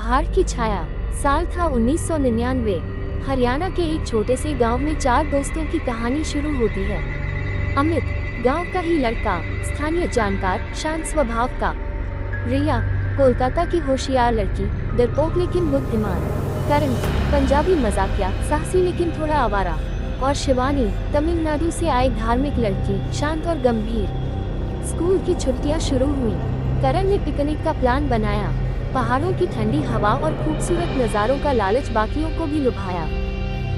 पहाड़ की छाया। साल था 1999। हरियाणा के एक छोटे से गांव में चार दोस्तों की कहानी शुरू होती है। अमित, गांव का ही लड़का, स्थानीय जानकार, शांत स्वभाव का। रिया, कोलकाता की होशियार लड़की, डरपोक लेकिन बुद्धिमान। करण, पंजाबी मजाकिया, साहसी लेकिन थोड़ा आवारा। और शिवानी, तमिलनाडु से आई धार्मिक लड़की, शांत और गंभीर। स्कूल की छुट्टियां शुरू हुई। करण ने पिकनिक का प्लान बनाया। पहाड़ों की ठंडी हवा और खूबसूरत नज़ारों का लालच बाकियों को भी लुभाया।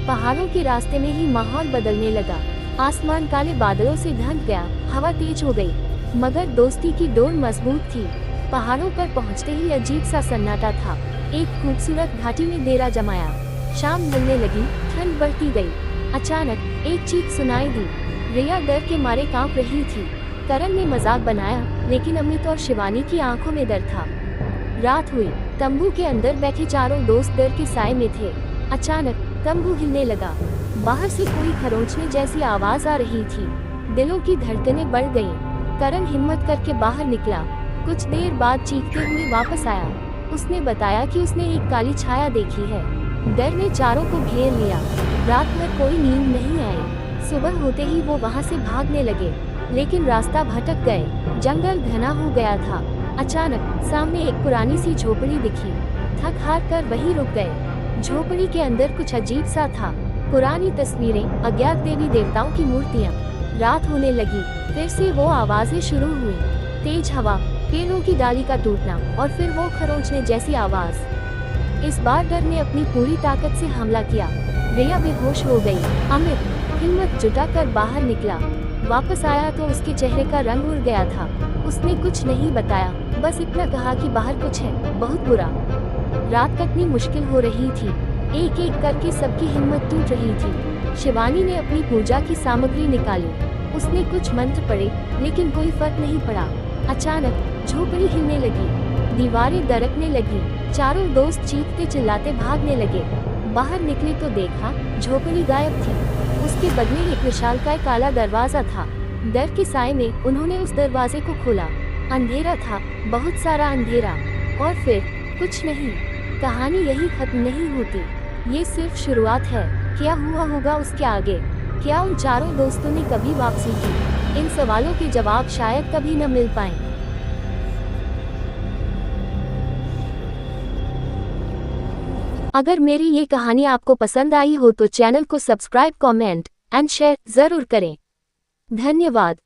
पहाड़ों के रास्ते में ही माहौल बदलने लगा। आसमान काले बादलों से ढक गया, हवा तेज हो गई, मगर दोस्ती की डोर मजबूत थी। पहाड़ों पर पहुंचते ही अजीब सा सन्नाटा था। एक खूबसूरत घाटी में डेरा जमाया। शाम ढलने लगी, ठंड बढ़ती गई। अचानक एक चीख सुनाई दी। रिया डर के मारे कांप रही थी। करण ने मजाक बनाया, लेकिन अमित और शिवानी की आंखों में डर था। रात हुई। तंबू के अंदर बैठे चारों दोस्त डर के साए में थे। अचानक तंबू हिलने लगा। बाहर से कोई खरोंचने जैसी आवाज आ रही थी। दिलों की धड़कनें बढ़ गईं। करण हिम्मत करके बाहर निकला। कुछ देर बाद चीखते हुए वापस आया। उसने बताया कि उसने एक काली छाया देखी है। डर ने चारों को घेर लिया। रात भर कोई नींद नहीं आई। सुबह होते ही वो वहां से भागने लगे, लेकिन रास्ता भटक गए। जंगल घना हो गया था। अचानक सामने एक पुरानी सी झोपड़ी दिखी। थक हार कर वहीं रुक गए। झोपड़ी के अंदर कुछ अजीब सा था। पुरानी तस्वीरें, अज्ञात देवी देवताओं की मूर्तियां। रात होने लगी। फिर से वो आवाजें शुरू हुई। तेज हवा, पेड़ों की डाली का टूटना, और फिर वो खरोंचने जैसी आवाज। इस बार डर ने अपनी पूरी ताकत से हमला किया। रिया बेहोश हो गई। अमित हिम्मत जुटाकर बाहर निकला। वापस आया तो उसके चेहरे का रंग उड़ गया था। उसने कुछ नहीं बताया, बस इतना कहा कि बाहर कुछ है, बहुत बुरा। रात कटनी मुश्किल हो रही थी। एक एक करके सबकी हिम्मत टूट रही थी। शिवानी ने अपनी पूजा की सामग्री निकाली। उसने कुछ मंत्र पढ़े, लेकिन कोई फर्क नहीं पड़ा। अचानक झोपड़ी हिलने लगी, दीवारें दरकने लगी। चारों दोस्त चीखते चिल्लाते भागने लगे। बाहर निकले तो देखा, झोपड़ी गायब थी। उसके बदले एक विशालकाय काला दरवाजा था। डर के साए में उन्होंने उस दरवाजे को खोला। अंधेरा था, बहुत सारा अंधेरा। और फिर कुछ नहीं। कहानी यही खत्म नहीं होती। ये सिर्फ शुरुआत है। क्या हुआ होगा उसके आगे? क्या उन चारों दोस्तों ने कभी वापसी की? इन सवालों के जवाब शायद कभी न मिल पाएं। अगर मेरी ये कहानी आपको पसंद आई हो तो चैनल को सब्सक्राइब, कमेंट एंड शेयर जरूर करें। धन्यवाद।